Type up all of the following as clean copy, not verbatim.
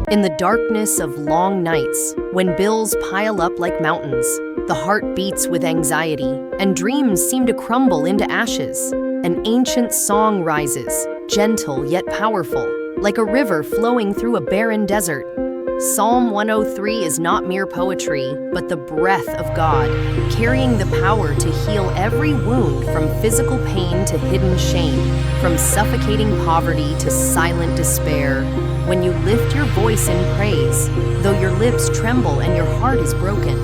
In the darkness of long nights, when bills pile up like mountains, the heart beats with anxiety, and dreams seem to crumble into ashes, an ancient song rises, gentle yet powerful, like a river flowing through a barren desert. Psalm 103 is not mere poetry, but the breath of God, carrying the power to heal every wound from physical pain to hidden shame, from suffocating poverty to silent despair. When you lift your voice in praise, though your lips tremble and your heart is broken,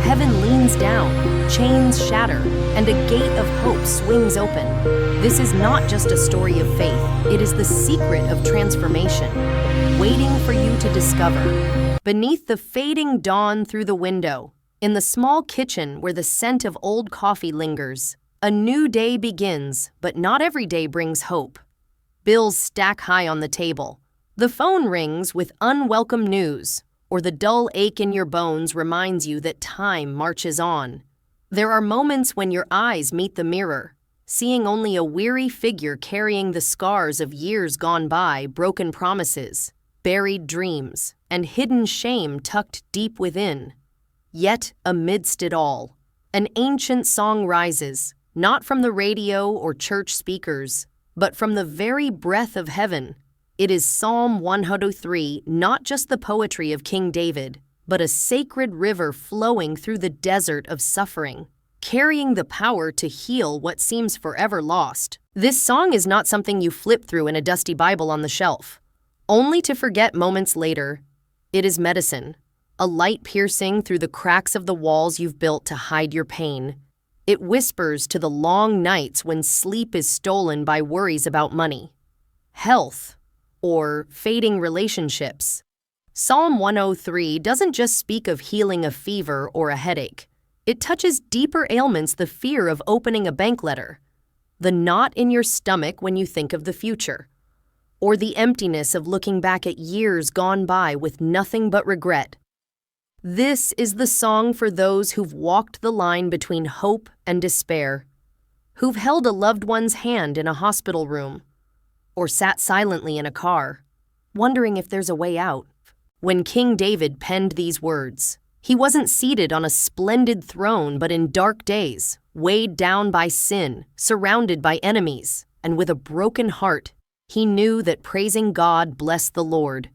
heaven leans down, chains shatter, and a gate of hope swings open. This is not just a story of faith, it is the secret of transformation, waiting for you to discover. Beneath the fading dawn through the window, in the small kitchen where the scent of old coffee lingers, a new day begins, but not every day brings hope. Bills stack high on the table. The phone rings with unwelcome news, or the dull ache in your bones reminds you that time marches on. There are moments when your eyes meet the mirror, seeing only a weary figure carrying the scars of years gone by, broken promises, buried dreams, and hidden shame tucked deep within. Yet, amidst it all, an ancient song rises, not from the radio or church speakers, but from the very breath of heaven. It is Psalm 103, not just the poetry of King David, but a sacred river flowing through the desert of suffering, carrying the power to heal what seems forever lost. This song is not something you flip through in a dusty Bible on the shelf, only to forget moments later. It is medicine, a light piercing through the cracks of the walls you've built to hide your pain. It whispers to the long nights when sleep is stolen by worries about money, health, or fading relationships. Psalm 103 doesn't just speak of healing a fever or a headache. It touches deeper ailments: the fear of opening a bank letter, the knot in your stomach when you think of the future, or the emptiness of looking back at years gone by with nothing but regret. This is the song for those who've walked the line between hope and despair, who've held a loved one's hand in a hospital room, or sat silently in a car, wondering if there's a way out. When King David penned these words, he wasn't seated on a splendid throne, but in dark days, weighed down by sin, surrounded by enemies, and with a broken heart. He knew that praising God blessed the Lord.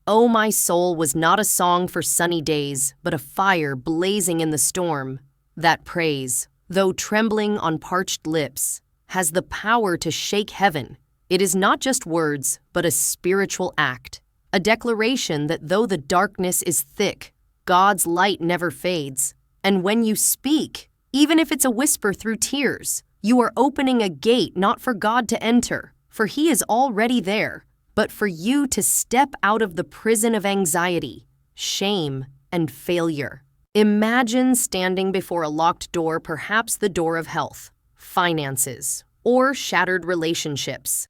"Oh, my soul" was not a song for sunny days, but a fire blazing in the storm. That praise, though trembling on parched lips, has the power to shake heaven. It is not just words, but a spiritual act, a declaration that though the darkness is thick, God's light never fades. And when you speak, even if it's a whisper through tears, you are opening a gate not for God to enter, for He is already there, but for you to step out of the prison of anxiety, shame, and failure. Imagine standing before a locked door, perhaps the door of health, finances, or shattered relationships.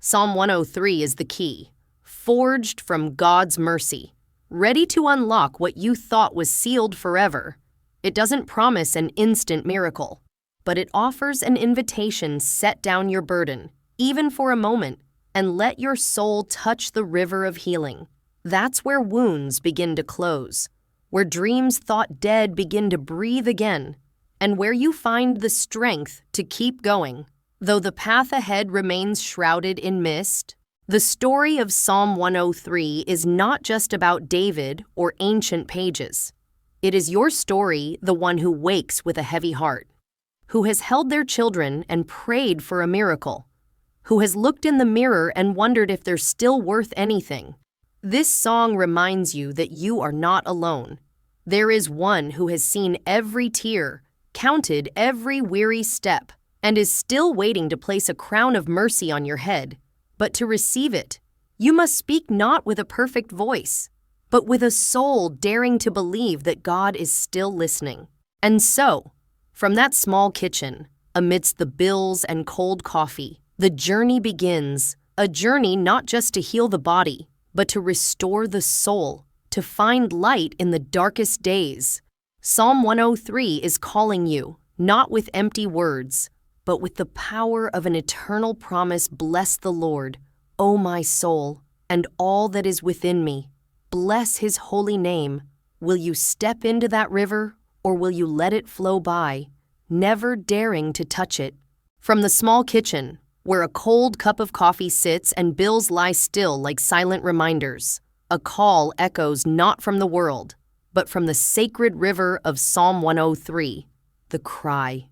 Psalm 103 is the key, forged from God's mercy, ready to unlock what you thought was sealed forever. It doesn't promise an instant miracle, but it offers an invitation: set down your burden, even for a moment, and let your soul touch the river of healing. That's where wounds begin to close, where dreams thought dead begin to breathe again, and where you find the strength to keep going. Though the path ahead remains shrouded in mist, the story of Psalm 103 is not just about David or ancient pages. It is your story, the one who wakes with a heavy heart, who has held their children and prayed for a miracle, who has looked in the mirror and wondered if they're still worth anything. This song reminds you that you are not alone. There is one who has seen every tear, counted every weary step, and is still waiting to place a crown of mercy on your head. But to receive it, you must speak not with a perfect voice, but with a soul daring to believe that God is still listening. And so, from that small kitchen, amidst the bills and cold coffee, the journey begins, a journey not just to heal the body, but to restore the soul, to find light in the darkest days. Psalm 103 is calling you, not with empty words, but with the power of an eternal promise: bless the Lord, O my soul, and all that is within me. Bless his holy name. Will you step into that river, or will you let it flow by, never daring to touch it? From the small kitchen, where a cold cup of coffee sits and bills lie still like silent reminders, a call echoes not from the world, but from the sacred river of Psalm 103, the cry.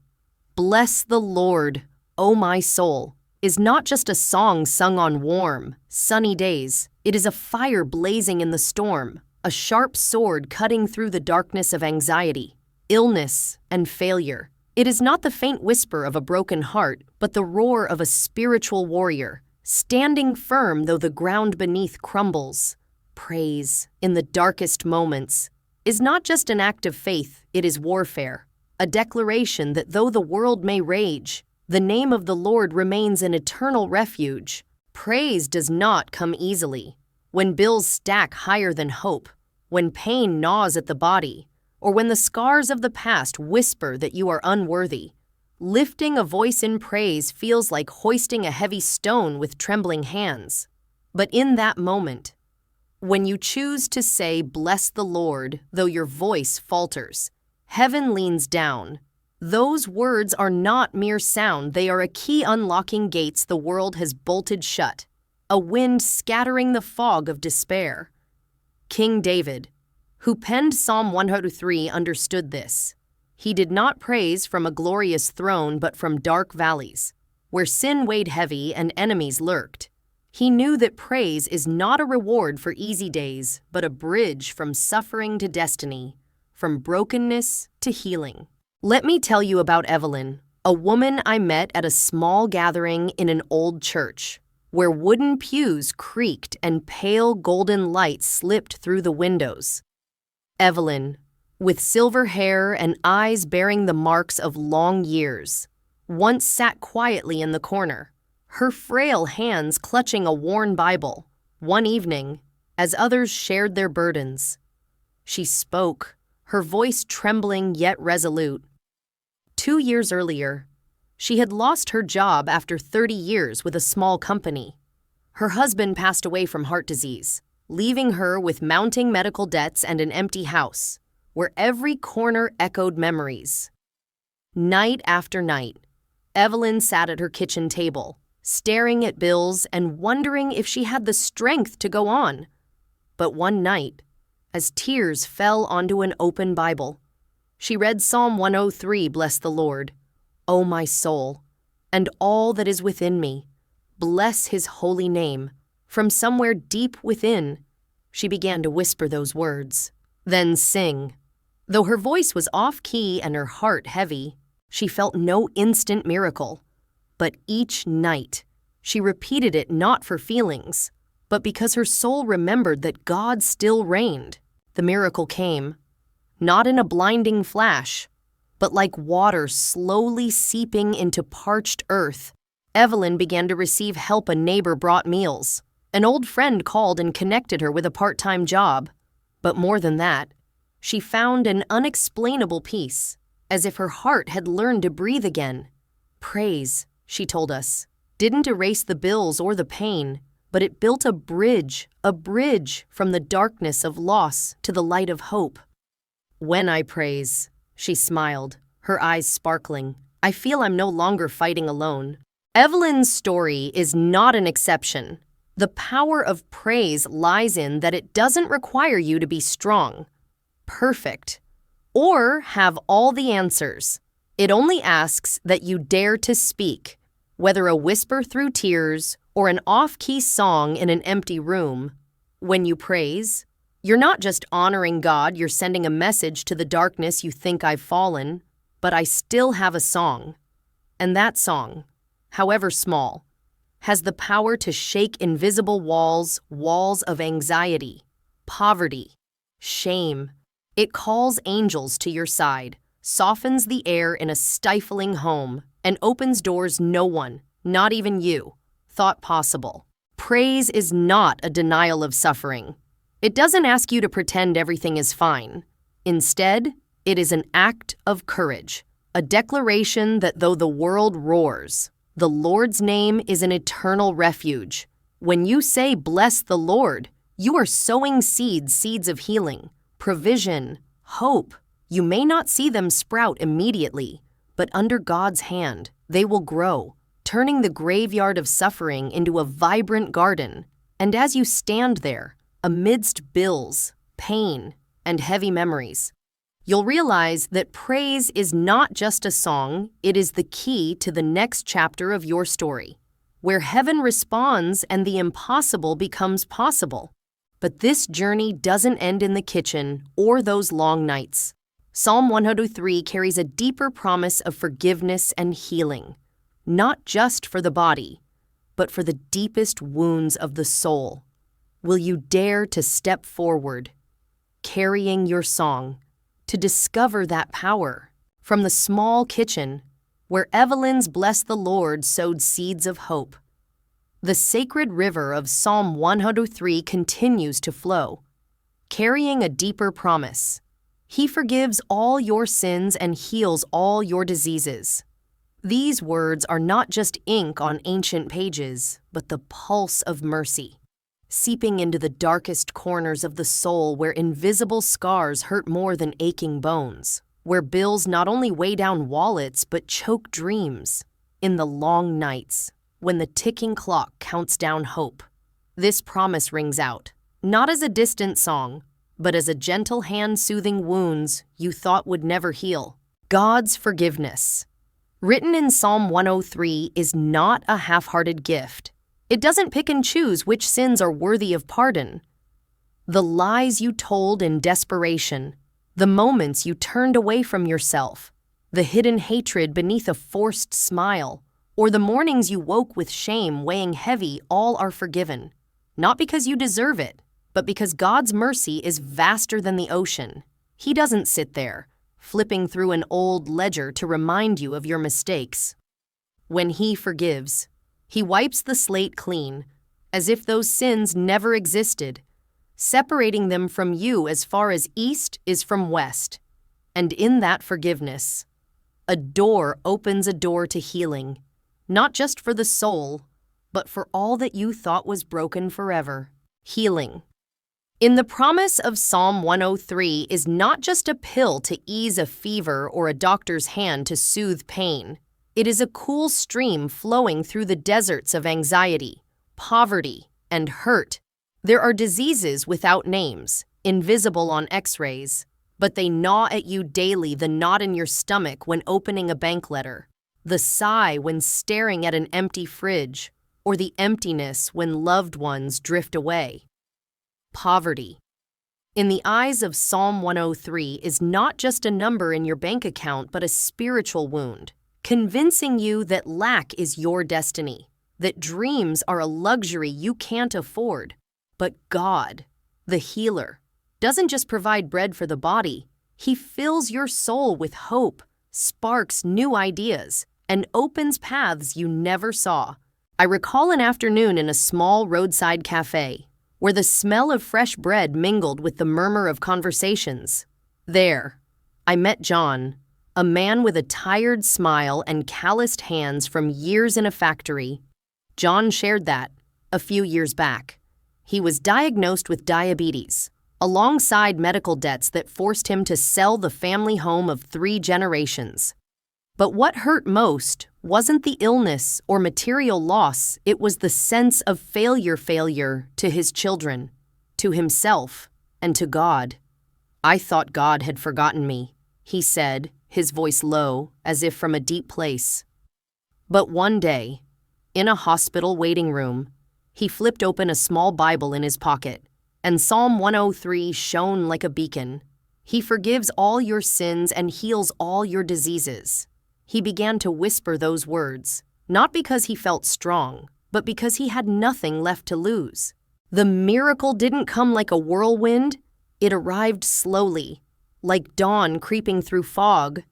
Bless the Lord, O my soul, is not just a song sung on warm, sunny days. It is a fire blazing in the storm, a sharp sword cutting through the darkness of anxiety, illness, and failure. It is not the faint whisper of a broken heart, but the roar of a spiritual warrior, standing firm though the ground beneath crumbles. Praise, in the darkest moments, is not just an act of faith, it is warfare, a declaration that though the world may rage, the name of the Lord remains an eternal refuge. Praise does not come easily. When bills stack higher than hope, when pain gnaws at the body, or when the scars of the past whisper that you are unworthy, lifting a voice in praise feels like hoisting a heavy stone with trembling hands. But in that moment, when you choose to say, "Bless the Lord," though your voice falters, heaven leans down. Those words are not mere sound, they are a key unlocking gates the world has bolted shut, a wind scattering the fog of despair. King David, who penned Psalm 103, understood this. He did not praise from a glorious throne but from dark valleys, where sin weighed heavy and enemies lurked. He knew that praise is not a reward for easy days, but a bridge from suffering to destiny, from brokenness to healing. Let me tell you about Evelyn, a woman I met at a small gathering in an old church, where wooden pews creaked and pale golden light slipped through the windows. Evelyn, with silver hair and eyes bearing the marks of long years, once sat quietly in the corner, her frail hands clutching a worn Bible. One evening, as others shared their burdens, she spoke, her voice trembling yet resolute. 2 years earlier, she had lost her job after 30 years with a small company. Her husband passed away from heart disease, leaving her with mounting medical debts and an empty house, where every corner echoed memories. Night after night, Evelyn sat at her kitchen table, staring at bills and wondering if she had the strength to go on. But one night, as tears fell onto an open Bible, she read Psalm 103, "Bless the Lord, O my soul, and all that is within me. Bless his holy name." From somewhere deep within, she began to whisper those words, then sing. Though her voice was off-key and her heart heavy, she felt no instant miracle. But each night, she repeated it not for feelings, but because her soul remembered that God still reigned. The miracle came, not in a blinding flash, but like water slowly seeping into parched earth. Evelyn began to receive help. A neighbor brought meals. An old friend called and connected her with a part-time job. But more than that, she found an unexplainable peace, as if her heart had learned to breathe again. Praise, she told us, didn't erase the bills or the pain, but it built a bridge from the darkness of loss to the light of hope. When I praise, she smiled, her eyes sparkling, I feel I'm no longer fighting alone. Evelyn's story is not an exception. The power of praise lies in that it doesn't require you to be strong, perfect, or have all the answers. It only asks that you dare to speak, whether a whisper through tears or an off-key song in an empty room. When you praise, you're not just honoring God, you're sending a message to the darkness. You think I've fallen, but I still have a song. And that song, however small, has the power to shake invisible walls of anxiety, poverty, shame. It calls angels to your side, softens the air in a stifling home, and opens doors no one, not even you, thought possible. Praise is not a denial of suffering. It doesn't ask you to pretend everything is fine. Instead, it is an act of courage, a declaration that though the world roars, the Lord's name is an eternal refuge. When you say, "Bless the Lord," You are sowing seeds of healing, provision, hope. You may not see them sprout immediately, but under God's hand, they will grow, turning the graveyard of suffering into a vibrant garden. And as you stand there, amidst bills, pain, and heavy memories, you'll realize that praise is not just a song, it is the key to the next chapter of your story, where heaven responds and the impossible becomes possible. But this journey doesn't end in the kitchen or those long nights. Psalm 103 carries a deeper promise of forgiveness and healing, not just for the body, but for the deepest wounds of the soul. Will you dare to step forward, carrying your song, to discover that power? From the small kitchen, where Evelyn's "Bless the Lord" sowed seeds of hope, the sacred river of Psalm 103 continues to flow, carrying a deeper promise. He forgives all your sins and heals all your diseases. These words are not just ink on ancient pages, but the pulse of mercy, seeping into the darkest corners of the soul where invisible scars hurt more than aching bones, where bills not only weigh down wallets but choke dreams. In the long nights, when the ticking clock counts down hope, this promise rings out, not as a distant song, but as a gentle hand soothing wounds you thought would never heal. God's forgiveness, written in Psalm 103, is not a half-hearted gift. It doesn't pick and choose which sins are worthy of pardon. The lies you told in desperation, the moments you turned away from yourself, the hidden hatred beneath a forced smile, or the mornings you woke with shame weighing heavy, all are forgiven. Not because you deserve it, but because God's mercy is vaster than the ocean. He doesn't sit there, flipping through an old ledger to remind you of your mistakes. When He forgives, He wipes the slate clean, as if those sins never existed, separating them from you as far as east is from west. And in that forgiveness, a door opens a door to healing, not just for the soul, but for all that you thought was broken forever. Healing. In the promise of Psalm 103 is not just a pill to ease a fever or a doctor's hand to soothe pain. It is a cool stream flowing through the deserts of anxiety, poverty, and hurt. There are diseases without names, invisible on x-rays, but they gnaw at you daily, the knot in your stomach when opening a bank letter, the sigh when staring at an empty fridge, or the emptiness when loved ones drift away. Poverty, in the eyes of Psalm 103, is not just a number in your bank account, but a spiritual wound, convincing you that lack is your destiny, that dreams are a luxury you can't afford. But God, the healer, doesn't just provide bread for the body. He fills your soul with hope, sparks new ideas, and opens paths you never saw. I recall an afternoon in a small roadside cafe, where the smell of fresh bread mingled with the murmur of conversations. There, I met John, a man with a tired smile and calloused hands from years in a factory. John shared that, a few years back, he was diagnosed with diabetes, alongside medical debts that forced him to sell the family home of 3 generations. But what hurt most wasn't the illness or material loss, it was the sense of failure to his children, to himself, and to God. "I thought God had forgotten me," he said, his voice low, as if from a deep place. But one day, in a hospital waiting room, he flipped open a small Bible in his pocket, and Psalm 103 shone like a beacon. He forgives all your sins and heals all your diseases. He began to whisper those words, not because he felt strong, but because he had nothing left to lose. The miracle didn't come like a whirlwind. It arrived slowly, like dawn creeping through fog.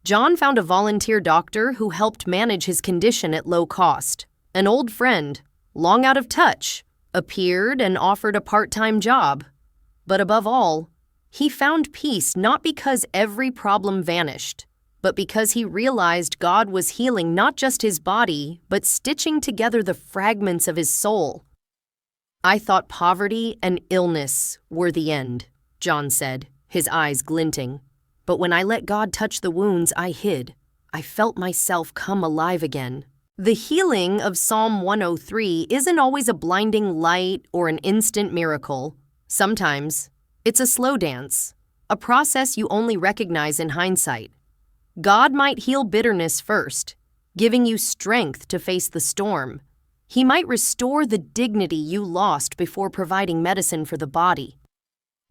John found a volunteer doctor who helped manage his condition at low cost. An old friend, long out of touch, appeared and offered a part-time job. But above all, he found peace not because every problem vanished, but because he realized God was healing not just his body, but stitching together the fragments of his soul. I thought poverty and illness were the end, John said, his eyes glinting. But when I let God touch the wounds I hid, I felt myself come alive again. The healing of Psalm 103 isn't always a blinding light or an instant miracle. Sometimes, it's a slow dance, a process you only recognize in hindsight. God might heal bitterness first, giving you strength to face the storm. He might restore the dignity you lost before providing medicine for the body.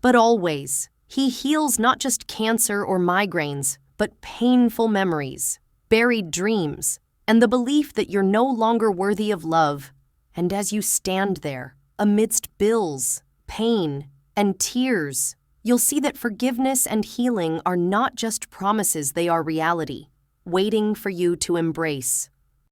But always, He heals not just cancer or migraines, but painful memories, buried dreams, and the belief that you're no longer worthy of love. And as you stand there, amidst bills, pain, and tears, you'll see that forgiveness and healing are not just promises, they are reality, waiting for you to embrace.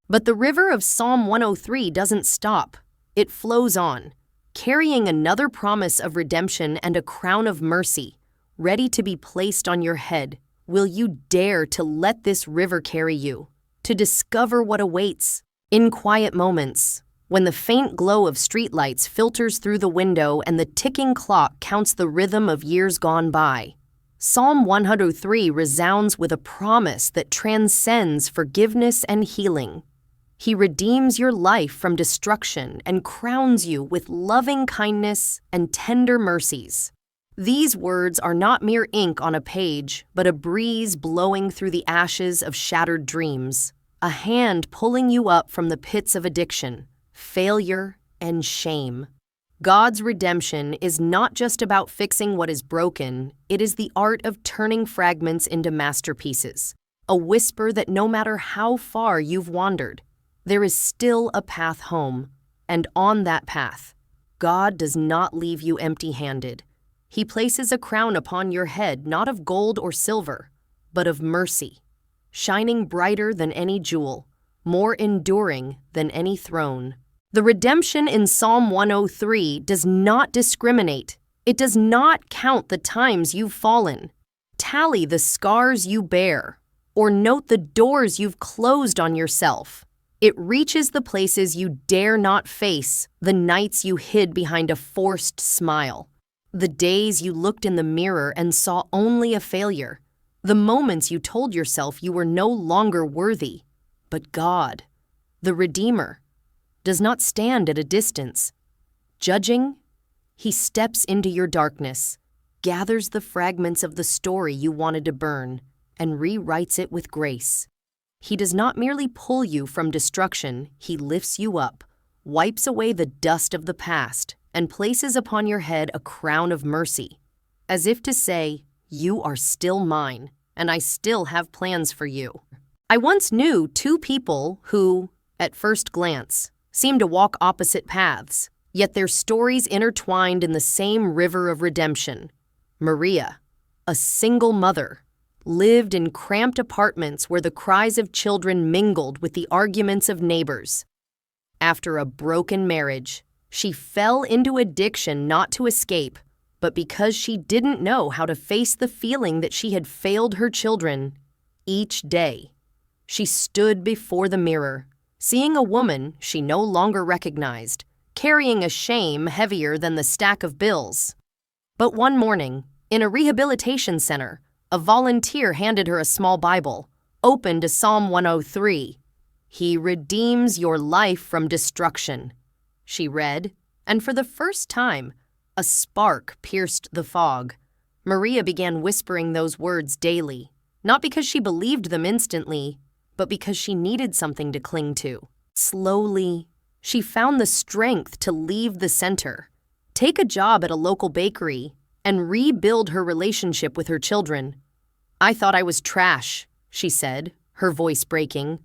But the river of Psalm 103 doesn't stop. It flows on, carrying another promise of redemption and a crown of mercy, ready to be placed on your head. Will you dare to let this river carry you, to discover what awaits in quiet moments, when the faint glow of streetlights filters through the window and the ticking clock counts the rhythm of years gone by? Psalm 103 resounds with a promise that transcends forgiveness and healing. He redeems your life from destruction and crowns you with loving kindness and tender mercies. These words are not mere ink on a page, but a breeze blowing through the ashes of shattered dreams, a hand pulling you up from the pits of addiction, failure, and shame. God's redemption is not just about fixing what is broken, it is the art of turning fragments into masterpieces, a whisper that no matter how far you've wandered, there is still a path home, and on that path, God does not leave you empty-handed. He places a crown upon your head, not of gold or silver, but of mercy, shining brighter than any jewel, more enduring than any throne. The redemption in Psalm 103 does not discriminate. It does not count the times you've fallen, tally the scars you bear, or note the doors you've closed on yourself. It reaches the places you dare not face, the nights you hid behind a forced smile, the days you looked in the mirror and saw only a failure, the moments you told yourself you were no longer worthy. But God, the Redeemer, does not stand at a distance. Judging, He steps into your darkness, gathers the fragments of the story you wanted to burn, and rewrites it with grace. He does not merely pull you from destruction, He lifts you up, wipes away the dust of the past, and places upon your head a crown of mercy, as if to say, "You are still mine, and I still have plans for you." I once knew two people who, at first glance, seemed to walk opposite paths, yet their stories intertwined in the same river of redemption. Maria, a single mother, lived in cramped apartments where the cries of children mingled with the arguments of neighbors. After a broken marriage, she fell into addiction not to escape, but because she didn't know how to face the feeling that she had failed her children. Each day, she stood before the mirror, seeing a woman she no longer recognized, carrying a shame heavier than the stack of bills. But one morning, in a rehabilitation center, a volunteer handed her a small Bible, open to Psalm 103. "He redeems your life from destruction," she read, and for the first time, a spark pierced the fog. Maria began whispering those words daily, not because she believed them instantly, but because she needed something to cling to. Slowly, she found the strength to leave the center, take a job at a local bakery, and rebuild her relationship with her children. "I thought I was trash," she said, her voice breaking,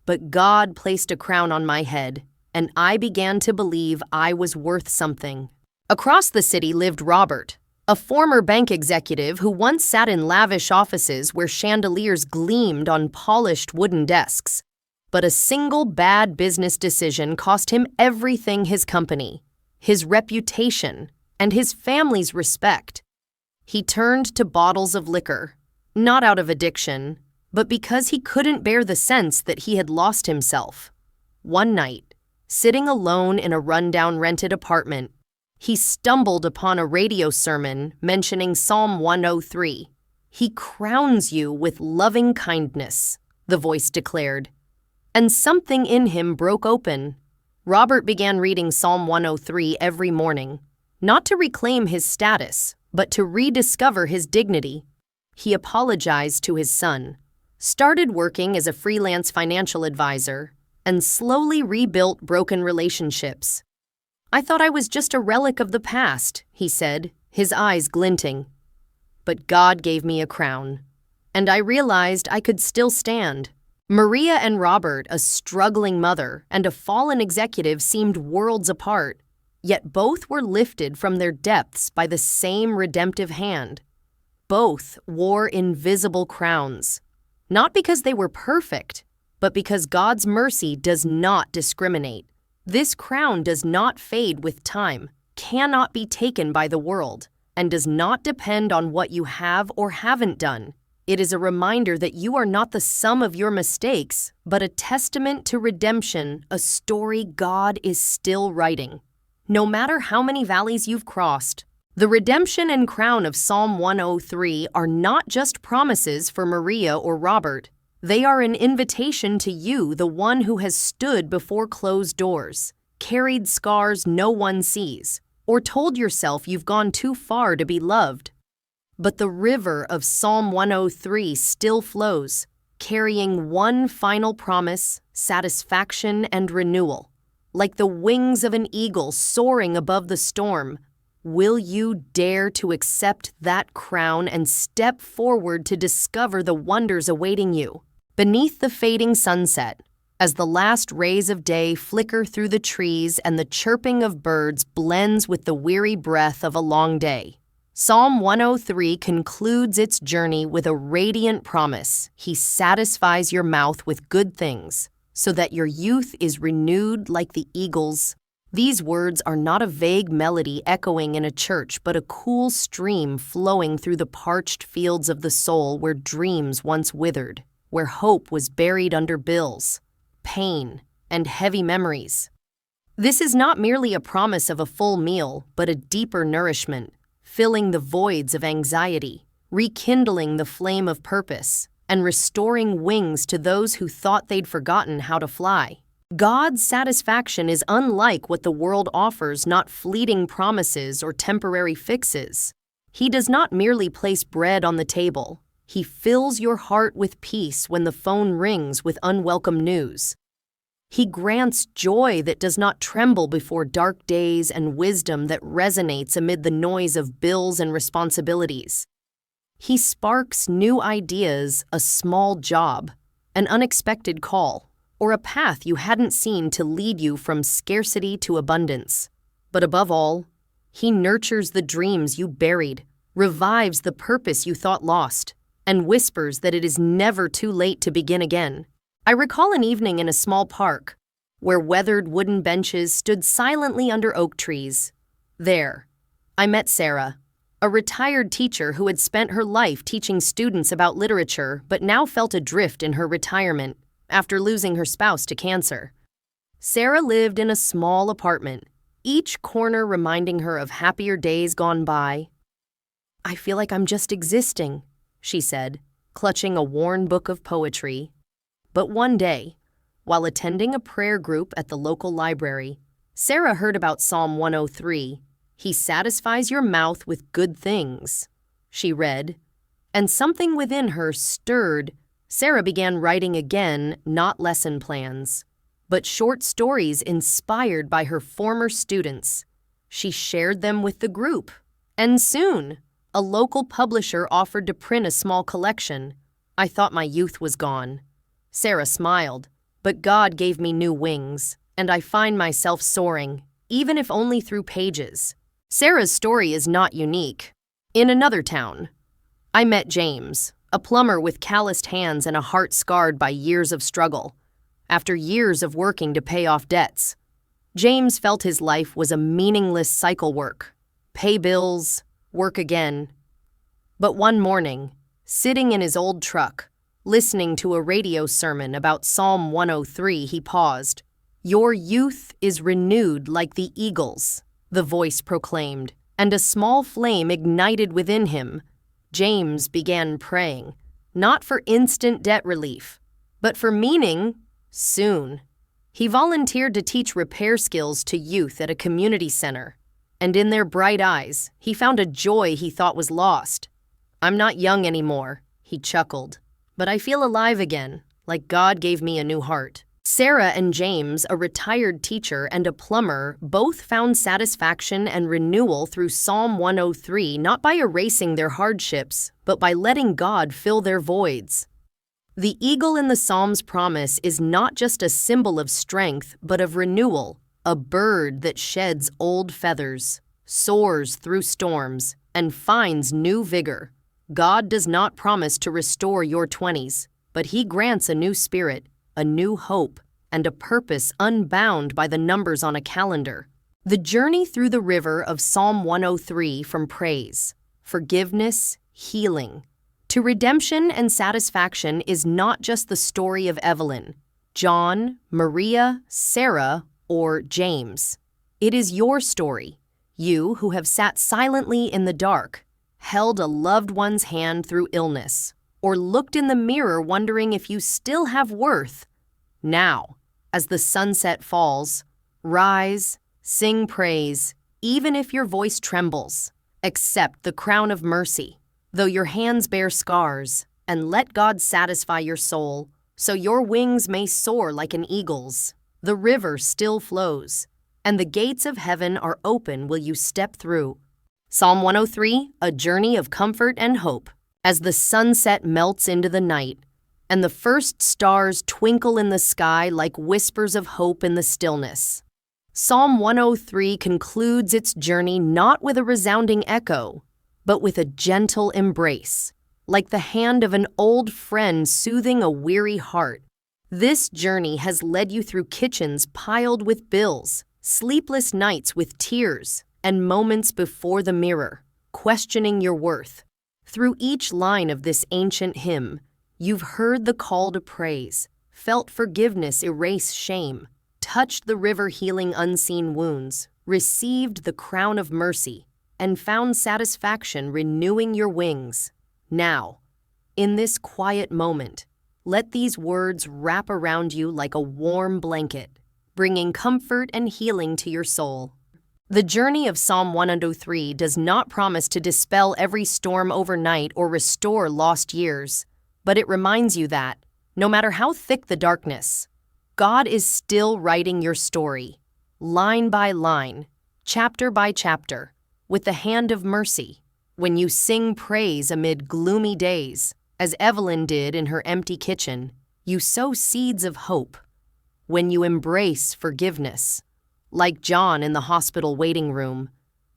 "but God placed a crown on my head, and I began to believe I was worth something." Across the city lived Robert, a former bank executive who once sat in lavish offices where chandeliers gleamed on polished wooden desks. But a single bad business decision cost him everything: his company, his reputation, and his family's respect. He turned to bottles of liquor, not out of addiction, but because he couldn't bear the sense that he had lost himself. One night, sitting alone in a rundown rented apartment, He stumbled upon a radio sermon mentioning Psalm 103. "He crowns you with loving kindness," the voice declared. And something in him broke open. Robert began reading Psalm 103 every morning, not to reclaim his status, but to rediscover his dignity. He apologized to his son, started working as a freelance financial advisor, and slowly rebuilt broken relationships. "I thought I was just a relic of the past," he said, his eyes glinting. "But God gave me a crown, and I realized I could still stand." Maria and Robert, a struggling mother and a fallen executive, seemed worlds apart, yet both were lifted from their depths by the same redemptive hand. Both wore invisible crowns, not because they were perfect, but because God's mercy does not discriminate. This crown does not fade with time, cannot be taken by the world, and does not depend on what you have or haven't done. It is a reminder that you are not the sum of your mistakes, but a testament to redemption, a story God is still writing. No matter how many valleys you've crossed, the redemption and crown of Psalm 103 are not just promises for Maria or Robert. They are an invitation to you, the one who has stood before closed doors, carried scars no one sees, or told yourself you've gone too far to be loved. But the river of Psalm 103 still flows, carrying one final promise, satisfaction, and renewal. Like the wings of an eagle soaring above the storm, will you dare to accept that crown and step forward to discover the wonders awaiting you? Beneath the fading sunset, as the last rays of day flicker through the trees and the chirping of birds blends with the weary breath of a long day, Psalm 103 concludes its journey with a radiant promise. He satisfies your mouth with good things, so that your youth is renewed like the eagle's. These words are not a vague melody echoing in a church, but a cool stream flowing through the parched fields of the soul where dreams once withered, where hope was buried under bills, pain, and heavy memories. This is not merely a promise of a full meal, but a deeper nourishment, filling the voids of anxiety, rekindling the flame of purpose, and restoring wings to those who thought they'd forgotten how to fly. God's satisfaction is unlike what the world offers, not fleeting promises or temporary fixes. He does not merely place bread on the table. He fills your heart with peace when the phone rings with unwelcome news. He grants joy that does not tremble before dark days and wisdom that resonates amid the noise of bills and responsibilities. He sparks new ideas, a small job, an unexpected call, or a path you hadn't seen to lead you from scarcity to abundance. But above all, he nurtures the dreams you buried, revives the purpose you thought lost, and whispers that it is never too late to begin again. I recall an evening in a small park, where weathered wooden benches stood silently under oak trees. There, I met Sarah, a retired teacher who had spent her life teaching students about literature but now felt adrift in her retirement after losing her spouse to cancer. Sarah lived in a small apartment, each corner reminding her of happier days gone by. "I feel like I'm just existing," she said, clutching a worn book of poetry. But one day, while attending a prayer group at the local library, Sarah heard about Psalm 103. "He satisfies your mouth with good things," she read, and something within her stirred. Sarah began writing again, not lesson plans, but short stories inspired by her former students. She shared them with the group, and soon, a local publisher offered to print a small collection. I thought my youth was gone. Sarah smiled, but God gave me new wings, and I find myself soaring, even if only through pages. Sarah's story is not unique. In another town, I met James, a plumber with calloused hands and a heart scarred by years of struggle. After years of working to pay off debts, James felt his life was a meaningless cycle: work, pay bills, work again. But one morning, sitting in his old truck, listening to a radio sermon about Psalm 103, he paused. "Your youth is renewed like the eagle's," the voice proclaimed, and a small flame ignited within him. James began praying, not for instant debt relief, but for meaning soon. He volunteered to teach repair skills to youth at a community center, and in their bright eyes, he found a joy he thought was lost. "I'm not young anymore," he chuckled, "but I feel alive again, like God gave me a new heart." Sarah and James, a retired teacher and a plumber, both found satisfaction and renewal through Psalm 103, not by erasing their hardships, but by letting God fill their voids. The eagle in the Psalms' promise is not just a symbol of strength, but of renewal, a bird that sheds old feathers, soars through storms, and finds new vigor. God does not promise to restore your 20s, but He grants a new spirit, a new hope, and a purpose unbound by the numbers on a calendar. The journey through the river of Psalm 103 from praise, forgiveness, healing, to redemption and satisfaction is not just the story of Evelyn, John, Maria, Sarah, or James. It is your story, you who have sat silently in the dark, held a loved one's hand through illness, or looked in the mirror wondering if you still have worth. Now, as the sunset falls, rise, sing praise, even if your voice trembles. Accept the crown of mercy, though your hands bear scars, and let God satisfy your soul, so your wings may soar like an eagle's. The river still flows, and the gates of heaven are open will you step through. Psalm 103, a journey of comfort and hope. As the sunset melts into the night, and the first stars twinkle in the sky like whispers of hope in the stillness. Psalm 103 concludes its journey not with a resounding echo, but with a gentle embrace, like the hand of an old friend soothing a weary heart. This journey has led you through kitchens piled with bills, sleepless nights with tears, and moments before the mirror, questioning your worth. Through each line of this ancient hymn, you've heard the call to praise, felt forgiveness erase shame, touched the river healing unseen wounds, received the crown of mercy, and found satisfaction renewing your wings. Now, in this quiet moment, let these words wrap around you like a warm blanket, bringing comfort and healing to your soul. The journey of Psalm 103 does not promise to dispel every storm overnight or restore lost years, but it reminds you that, no matter how thick the darkness, God is still writing your story, line by line, chapter by chapter, with the hand of mercy. When you sing praise amid gloomy days, as Evelyn did in her empty kitchen, you sow seeds of hope. When you embrace forgiveness, like John in the hospital waiting room,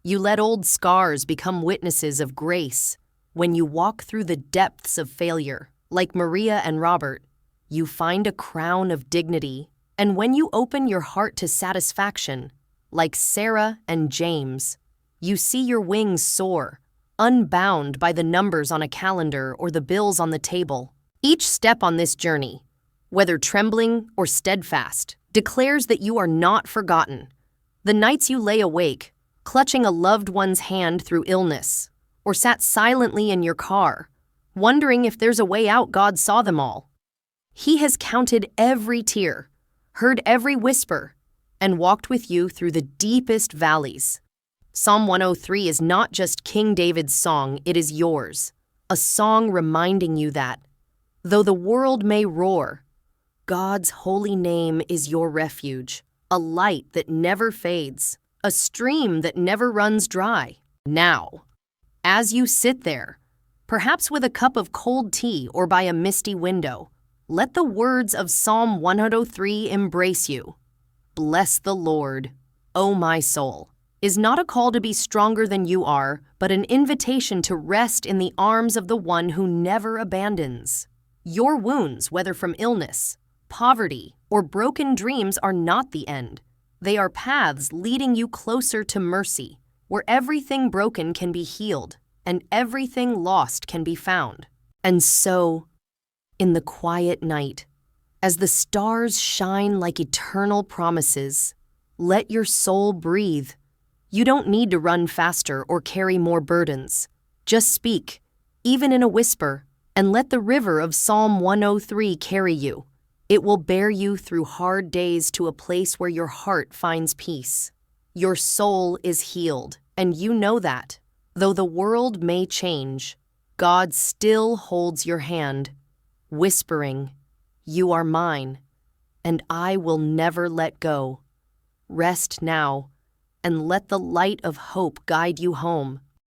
you let old scars become witnesses of grace. When you walk through the depths of failure, like Maria and Robert, you find a crown of dignity. And when you open your heart to satisfaction, like Sarah and James, you see your wings soar, unbound by the numbers on a calendar or the bills on the table. Each step on this journey, whether trembling or steadfast, declares that you are not forgotten. The nights you lay awake, clutching a loved one's hand through illness, or sat silently in your car, wondering if there's a way out, God saw them all. He has counted every tear, heard every whisper, and walked with you through the deepest valleys. Psalm 103 is not just King David's song, it is yours, a song reminding you that, though the world may roar, God's holy name is your refuge, a light that never fades, a stream that never runs dry. Now, as you sit there, perhaps with a cup of cold tea or by a misty window, let the words of Psalm 103 embrace you. Bless the Lord, O my soul, is not a call to be stronger than you are, but an invitation to rest in the arms of the one who never abandons. Your wounds, whether from illness, poverty, or broken dreams, are not the end. They are paths leading you closer to mercy, where everything broken can be healed and everything lost can be found. And so, in the quiet night, as the stars shine like eternal promises, let your soul breathe. You don't need to run faster or carry more burdens. Just speak, even in a whisper, and let the river of Psalm 103 carry you. It will bear you through hard days to a place where your heart finds peace. Your soul is healed, and you know that. Though the world may change, God still holds your hand, whispering, "You are mine, and I will never let go." Rest now, and let the light of hope guide you home.